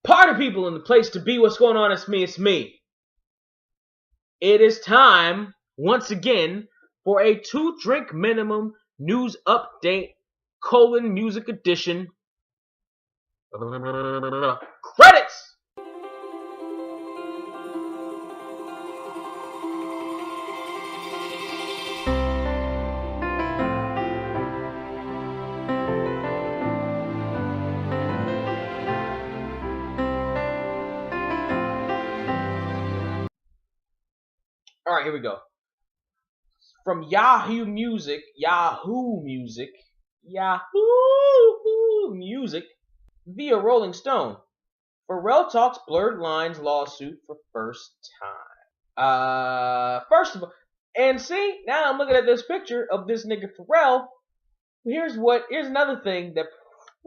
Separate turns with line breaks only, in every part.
Party people in the place to be. What's going on? It's me. It is time, once again, for a 2-drink minimum news update, music edition. Credits! Alright, here we go. From Yahoo Music, via Rolling Stone. Pharrell talks Blurred Lines lawsuit for first time. First of all, and see, now I'm looking at this picture of this nigga Pharrell. Here's another thing that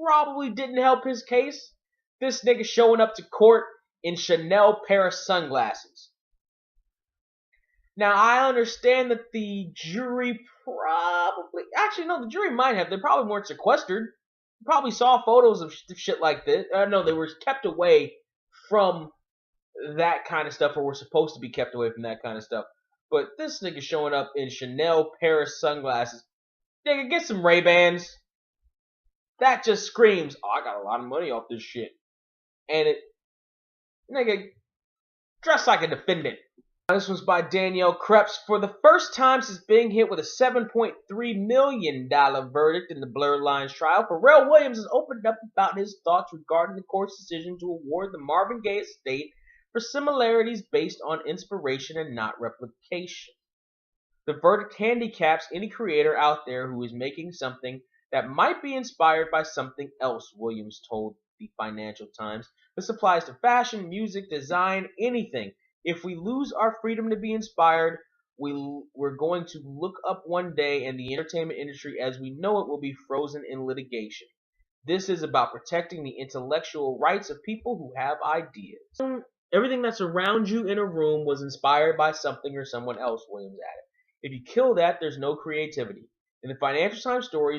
probably didn't help his case. This nigga showing up to court in Chanel Paris sunglasses. Now, I understand that the jury the jury might have. They probably weren't sequestered. You probably saw photos of shit like this. No, they were kept away from that kind of stuff, or were supposed to be kept away from that kind of stuff. But this nigga showing up in Chanel Paris sunglasses. Nigga, get some Ray-Bans. That just screams, oh, I got a lot of money off this shit. And nigga, dress like a defendant. This was by Danielle Krebs. For the first time since being hit with a $7.3 million verdict in the Blurred Lines trial, Pharrell Williams has opened up about his thoughts regarding the court's decision to award the Marvin Gaye estate for similarities based on inspiration and not replication. The verdict handicaps any creator out there who is making something that might be inspired by something else, Williams told the Financial Times. This applies to fashion, music, design, anything. If we lose our freedom to be inspired, we're going to look up one day and the entertainment industry as we know it will be frozen in litigation. This is about protecting the intellectual rights of people who have ideas. Everything that's around you in a room was inspired by something or someone else, Williams added. If you kill that, there's no creativity. In the Financial Times which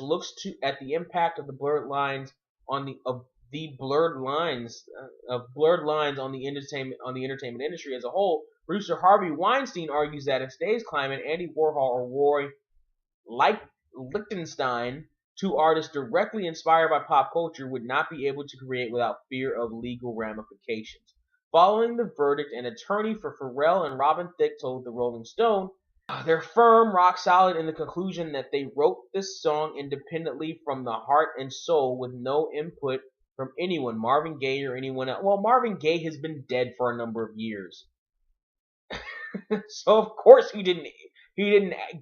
looks at the impact of the blurred lines on the blurred lines on the entertainment industry as a whole, producer Harvey Weinstein argues that in today's climate, Andy Warhol or Roy Lichtenstein, two artists directly inspired by pop culture, would not be able to create without fear of legal ramifications. Following the verdict, an attorney for Pharrell and Robin Thicke told the Rolling Stone their firm rock solid in the conclusion that they wrote this song independently from the heart and soul with no input from anyone, Marvin Gaye or anyone else. Well, Marvin Gaye has been dead for a number of years. So of course he didn't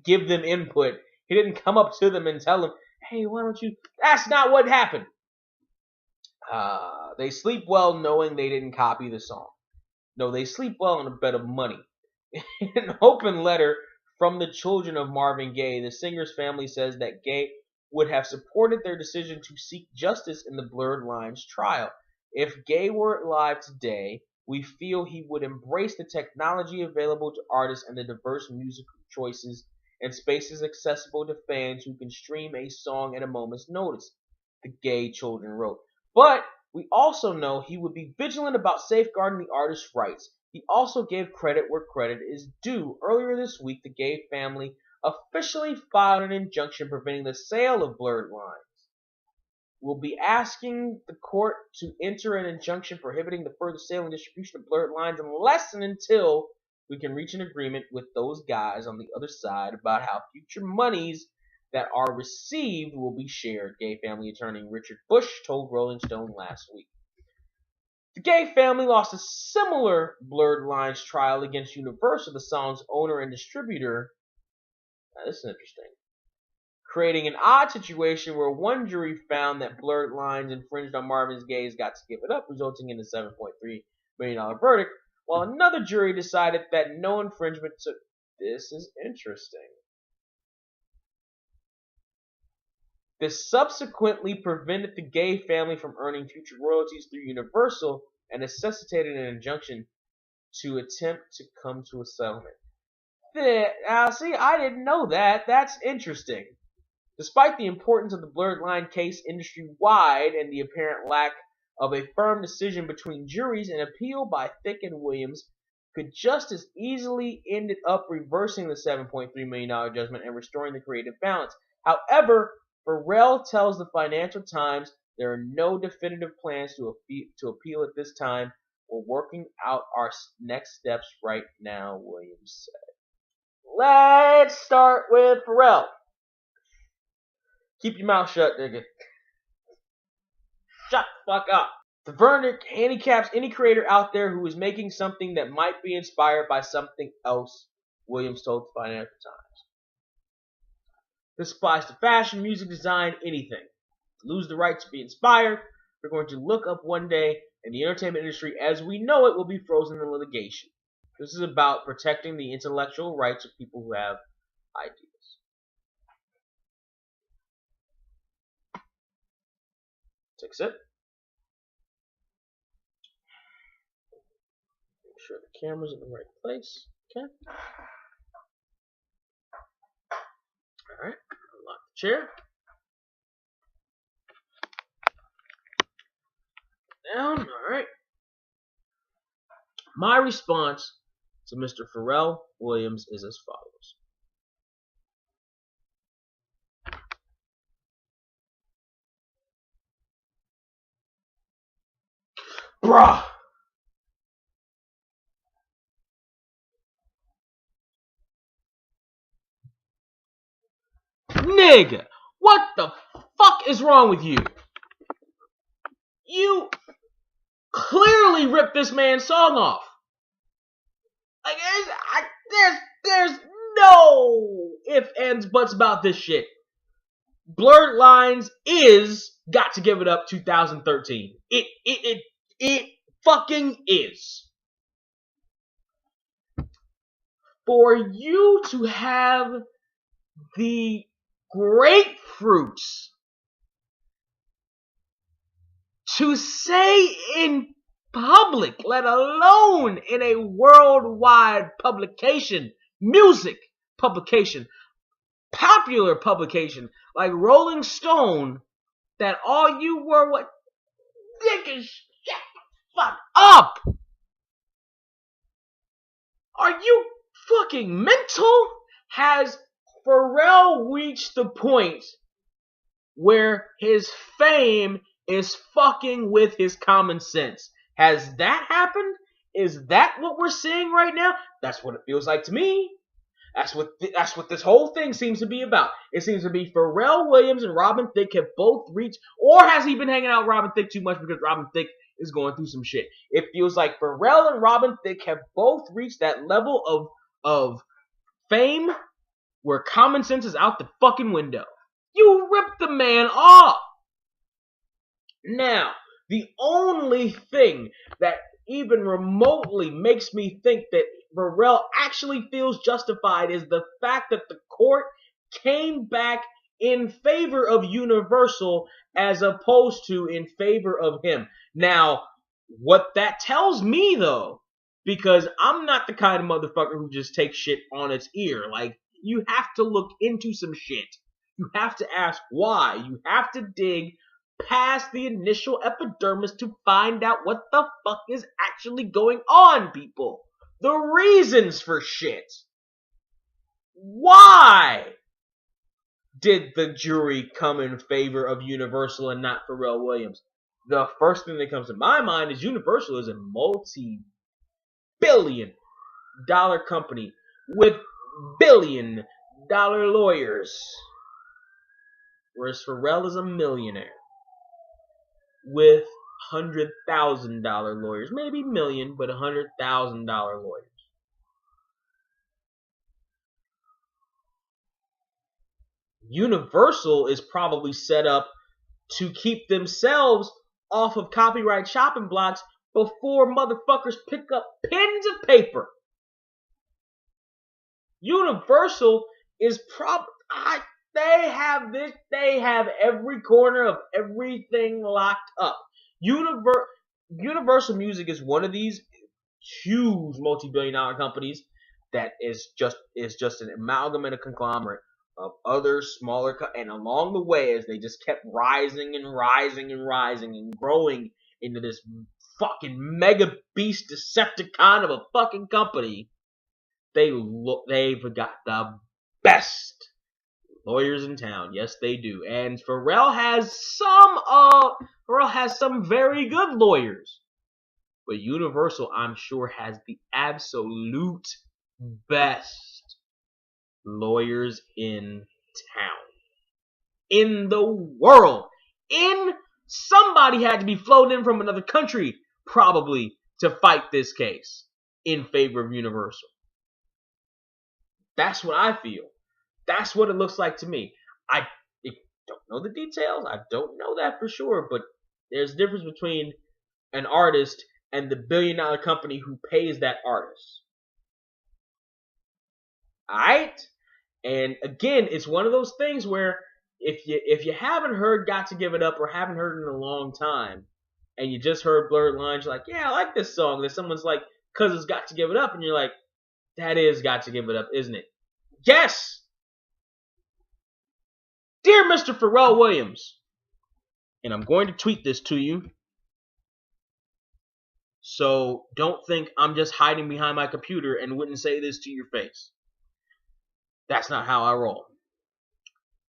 give them input. He didn't come up to them and tell them, hey, why don't you... That's not what happened. They sleep well knowing they didn't copy the song. No, they sleep well in a bed of money. In an open letter from the children of Marvin Gaye, the singer's family says that Gaye would have supported their decision to seek justice in the Blurred Lines trial. If Gaye were alive today, we feel he would embrace the technology available to artists and the diverse musical choices and spaces accessible to fans who can stream a song at a moment's notice, the Gaye children wrote. But we also know he would be vigilant about safeguarding the artist's rights. He also gave credit where credit is due. Earlier this week, the Gaye family officially filed an injunction preventing the sale of Blurred Lines. We'll be asking the court to enter an injunction prohibiting the further sale and distribution of Blurred Lines unless and until we can reach an agreement with those guys on the other side about how future monies that are received will be shared, Gaye family attorney Richard Bush told Rolling Stone last week. The Gaye family lost a similar Blurred Lines trial against Universal, the song's owner and distributor. Now, this is interesting. Creating an odd situation where one jury found that Blurred Lines infringed on Marvin Gaye's Got to Give It Up, resulting in a $7.3 million verdict, while another jury decided that no infringement took. This is interesting. This subsequently prevented the Gaye family from earning future royalties through Universal and necessitated an injunction to attempt to come to a settlement. See, I didn't know that. That's interesting. Despite the importance of the Blurred Line case industry-wide and the apparent lack of a firm decision between juries, an appeal by Thicke and Williams could just as easily ended up reversing the $7.3 million judgment and restoring the creative balance. However, Pharrell tells the Financial Times there are no definitive plans to appeal at this time. We're working out our next steps right now, Williams said. Let's start with Pharrell. Keep your mouth shut, nigga. Shut the fuck up. The verdict handicaps any creator out there who is making something that might be inspired by something else, Williams told the Financial Times. This applies to fashion, music design, anything. Lose the right to be inspired, we're going to look up one day and the entertainment industry as we know it will be frozen in litigation. This is about protecting the intellectual rights of people who have ideas. Take a sip. Make sure the camera's in the right place. Okay. Alright. Unlock the chair. Down. Alright. My response to Mr. Pharrell Williams is as follows. Bruh! Nigga! What the fuck is wrong with you? You clearly ripped this man's song off. Like, there's no ifs, ands, buts about this shit. Blurred Lines is Got to Give It Up 2013. It fucking is. For you to have the grapefruits to say in public, let alone in a worldwide publication, music publication, popular publication like Rolling Stone, that all you were what? Nigga, shut the fuck up! Are you fucking mental? Has Pharrell reached the point where his fame is fucking with his common sense? Has that happened? Is that what we're seeing right now? That's what it feels like to me. That's what this whole thing seems to be about. It seems to be Pharrell Williams and Robin Thicke have both reached, or has he been hanging out with Robin Thicke too much because Robin Thicke is going through some shit? It feels like Pharrell and Robin Thicke have both reached that level of fame where common sense is out the fucking window. You ripped the man off. Now, the only thing that even remotely makes me think that Pharrell actually feels justified is the fact that the court came back in favor of Universal as opposed to in favor of him. Now, what that tells me, though, because I'm not the kind of motherfucker who just takes shit on its ear. Like, you have to look into some shit. You have to ask why. You have to dig past the initial epidermis to find out what the fuck is actually going on, people. The reasons for shit. Why did the jury come in favor of Universal and not Pharrell Williams? The first thing that comes to my mind is Universal is a multi-billion-dollar company with billion-dollar lawyers, whereas Pharrell is a millionaire with $100,000 lawyers, maybe million, but $100,000 lawyers. Universal is probably set up to keep themselves off of copyright shopping blocks before motherfuckers pick up pens and paper. Universal is they have every corner of everything locked up. Universal Music is one of these huge multi-billion-dollar companies that is just an amalgam and a conglomerate of other smaller and along the way, as they just kept rising and rising and rising and growing into this fucking mega beast Decepticon of a fucking company, they've got the best lawyers in town. Yes, they do. And Pharrell has some very good lawyers. But Universal, I'm sure, has the absolute best lawyers in town. In the world. Somebody had to be flown in from another country, probably, to fight this case in favor of Universal. That's what I feel. That's what it looks like to me. I don't know the details. I don't know that for sure. But there's a difference between an artist and the billion-dollar company who pays that artist. Alright? And again, it's one of those things where if you haven't heard Got to Give It Up or haven't heard it in a long time, and you just heard Blurred Lines, you're like, yeah, I like this song. Then someone's like, cause it's Got to Give It Up, and you're like, that is Got to Give It Up, isn't it? Yes! Dear Mr. Pharrell Williams, and I'm going to tweet this to you, so don't think I'm just hiding behind my computer and wouldn't say this to your face. That's not how I roll.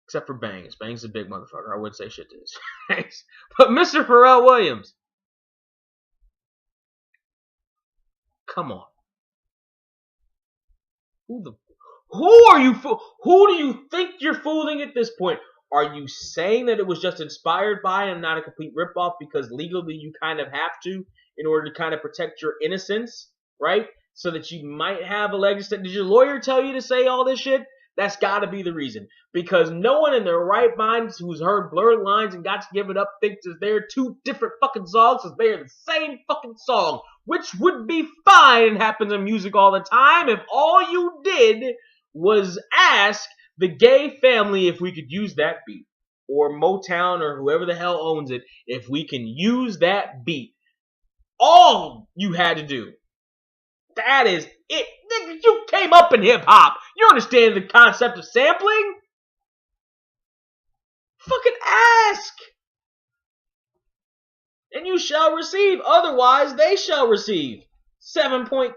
Except for Bangs. Bangs is a big motherfucker. I wouldn't say shit to this. But Mr. Pharrell Williams, come on. Who do you think you're fooling at this point? Are you saying that it was just inspired by and not a complete ripoff because legally you kind of have to in order to kind of protect your innocence, right? So that you might have a leg extension. Did your lawyer tell you to say all this shit? That's got to be the reason. Because no one in their right mind who's heard Blurred Lines and Got to Give It Up thinks that they're two different fucking songs because they're the same fucking song. Which would be fine and happens in music all the time if all you did was ask the Gay family if we could use that beat. Or Motown or whoever the hell owns it if we can use that beat. All you had to do. That is it. Nigga, you came up in hip-hop. You understand the concept of sampling? Fucking ask. And you shall receive. Otherwise, they shall receive 7.3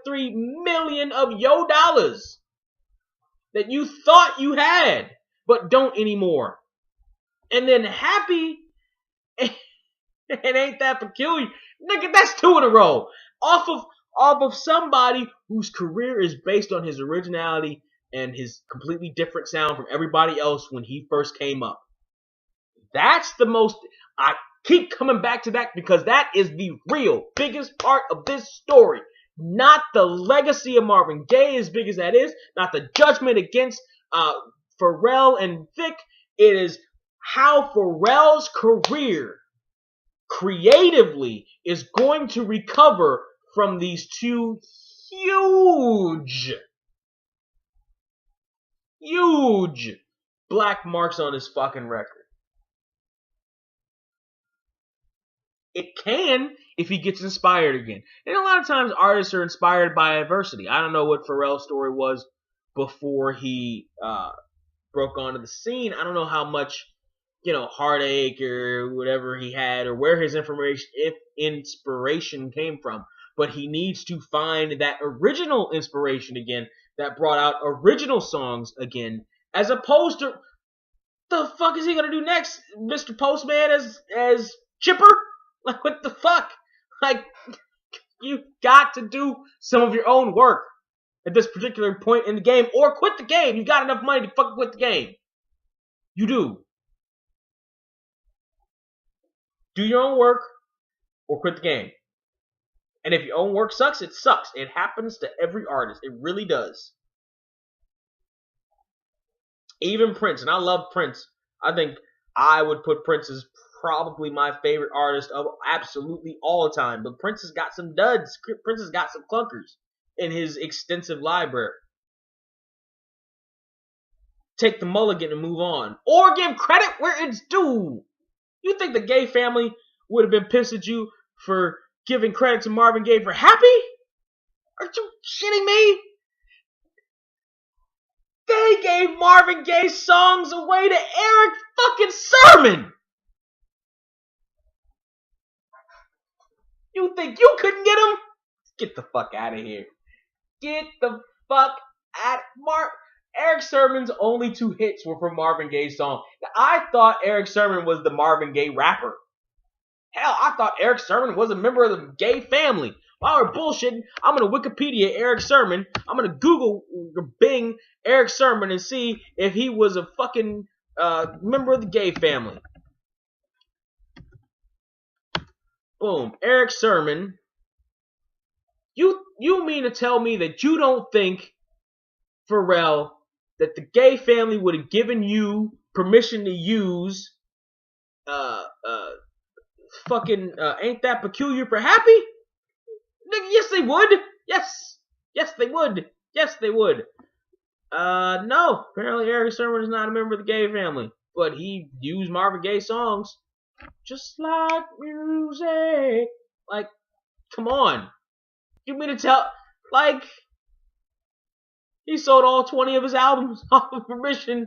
million of your dollars that you thought you had, but don't anymore. And then happy, it ain't that peculiar. Nigga, that's 2 in a row. Off of somebody whose career is based on his originality and his completely different sound from everybody else when he first came up. That's the most... I keep coming back to that because that is the real biggest part of this story. Not the legacy of Marvin Gaye, as big as that is. Not the judgment against Pharrell and Thicke. It is how Pharrell's career creatively is going to recover from these 2 huge black marks on his fucking record. It can if he gets inspired again. And a lot of times artists are inspired by adversity. I don't know what Pharrell's story was before he broke onto the scene. I don't know how much, heartache or whatever he had or where his inspiration came from. But he needs to find that original inspiration again that brought out original songs again, as opposed to the fuck is he gonna do next, Mr. Postman as Chipper? Like, what the fuck? Like, you got to do some of your own work at this particular point in the game, or quit the game. You got enough money to fucking quit the game. You do. Do your own work, or quit the game. And if your own work sucks, it sucks. It happens to every artist. It really does. Even Prince, and I love Prince. I think I would put Prince as probably my favorite artist of absolutely all time. But Prince has got some duds. Prince has got some clunkers in his extensive library. Take the mulligan and move on. Or give credit where it's due. You think the Gay family would have been pissed at you for giving credit to Marvin Gaye for Happy? Are you shitting me? They gave Marvin Gaye songs away to Eric fucking Sermon. You think you couldn't get him? Get the fuck out of here. Get the fuck out. Eric Sermon's only 2 hits were from Marvin Gaye's song. Now, I thought Eric Sermon was the Marvin Gaye rapper. Hell, I thought Eric Sermon was a member of the Gaye family. While we're bullshitting, I'm going to Wikipedia Eric Sermon. I'm going to Google Bing Eric Sermon and see if he was a fucking member of the Gaye family. Boom. Eric Sermon. You mean to tell me that you don't think, Pharrell, that the Gaye family would have given you permission to use Ain't That Peculiar for Happy? Yes, they would. Yes, they would. Yes, they would. No. Apparently Eric Sermon is not a member of the Gaye family. But he used Marvin Gaye songs. Just like music. Like, come on. You mean to tell... Like, he sold all 20 of his albums off of permission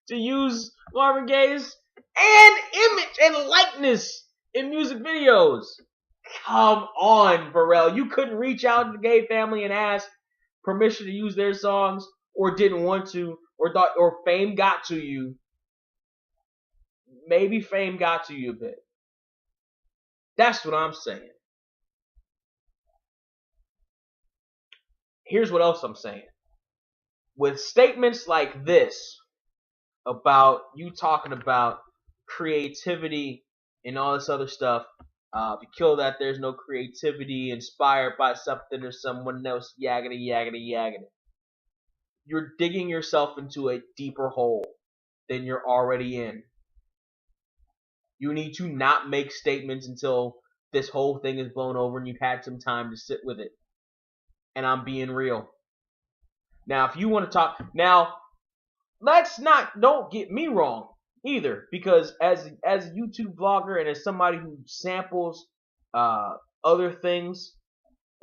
to use Marvin Gaye's and image and likeness in music videos. Come on, Pharrell. You couldn't reach out to the Gaye family and ask permission to use their songs, or didn't want to, or thought, or fame got to you. Maybe fame got to you a bit. That's what I'm saying. Here's what else I'm saying. With statements like this about you talking about creativity and all this other stuff, if you kill that, there's no creativity inspired by something or someone else, yaggity, yaggity, yaggity. You're digging yourself into a deeper hole than you're already in. You need to not make statements until this whole thing is blown over and you've had some time to sit with it. And I'm being real. Now, if you want to talk... Now, don't get me wrong either. Because as a YouTube vlogger and as somebody who samples other things,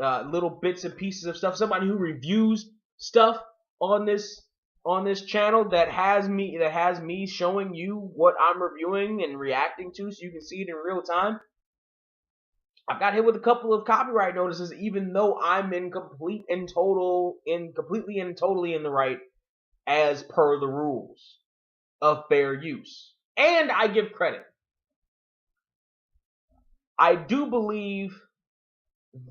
little bits and pieces of stuff, somebody who reviews stuff on this channel that has me showing you what I'm reviewing and reacting to so you can see it in real time. I've got hit with a couple of copyright notices, even though I'm completely and totally in the right as per the rules of fair use. And I give credit. I do believe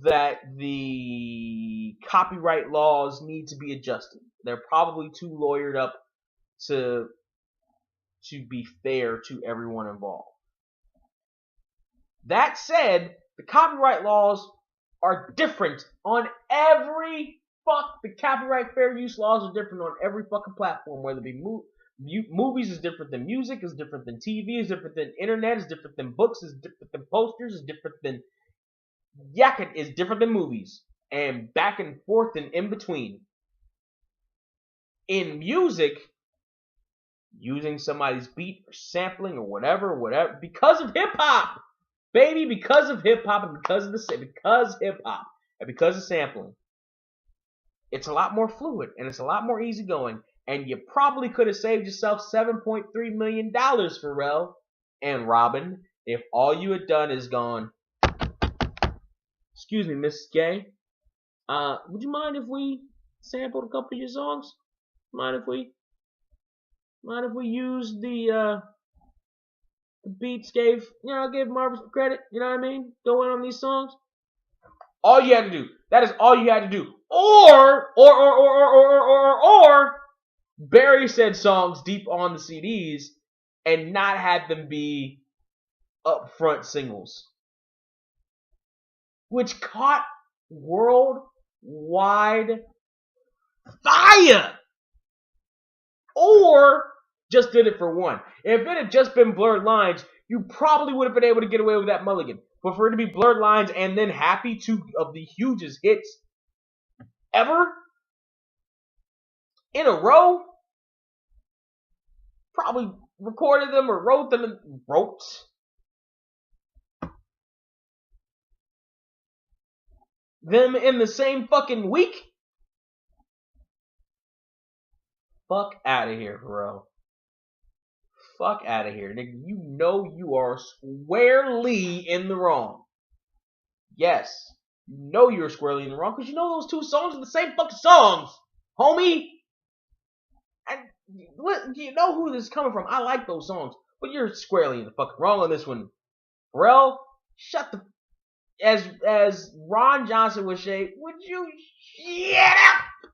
that the copyright laws need to be adjusted. They're probably too lawyered up to be fair to everyone involved. That said, the copyright laws are different on the copyright fair use laws are different on every fucking platform, whether it be movies is different than music, is different than TV, is different than internet, is different than books, is different than posters, is different than yakking, is different than movies, and back and forth and in between. In music, using somebody's beat or sampling or whatever, because of hip hop. Baby, because of hip-hop and because hip-hop and because of sampling, it's a lot more fluid and it's a lot more easygoing. And you probably could have saved yourself $7.3 million, Pharrell and Robin, if all you had done is gone, excuse me, Miss Gay, would you mind if we sampled a couple of your songs? Mind if we used the beats, gave Marvin some credit, you know what I mean? Go in on these songs. All you had to do. That is all you had to do. Or bury said songs deep on the CDs and not have them be upfront singles. Which caught worldwide fire. Or just did it for one. If it had just been Blurred Lines, you probably would have been able to get away with that mulligan. But for it to be Blurred Lines and then Happy, two of the hugest hits ever in a row, probably recorded them or wrote them in the same fucking week. Fuck out of here, bro. Fuck out of here, nigga. You know you are squarely in the wrong. Yes, you know you're squarely in the wrong because you know those two songs are the same fucking songs, homie. And you know who this is coming from. I like those songs, but you're squarely in the fucking wrong on this one. Pharrell, shut the as Ron Johnson would say, would you shut up?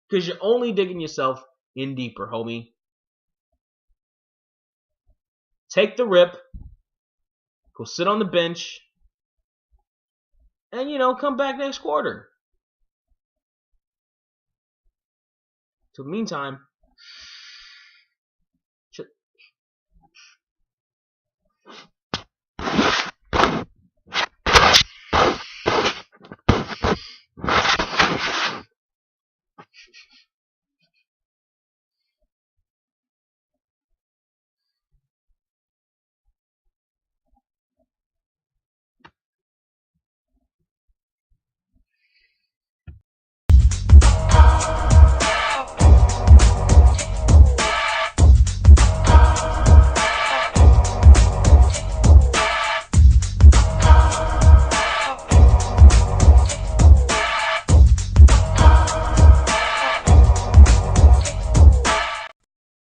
Because you're only digging yourself in deeper, homie. Take the rip, go sit on the bench, and come back next quarter. Till the meantime,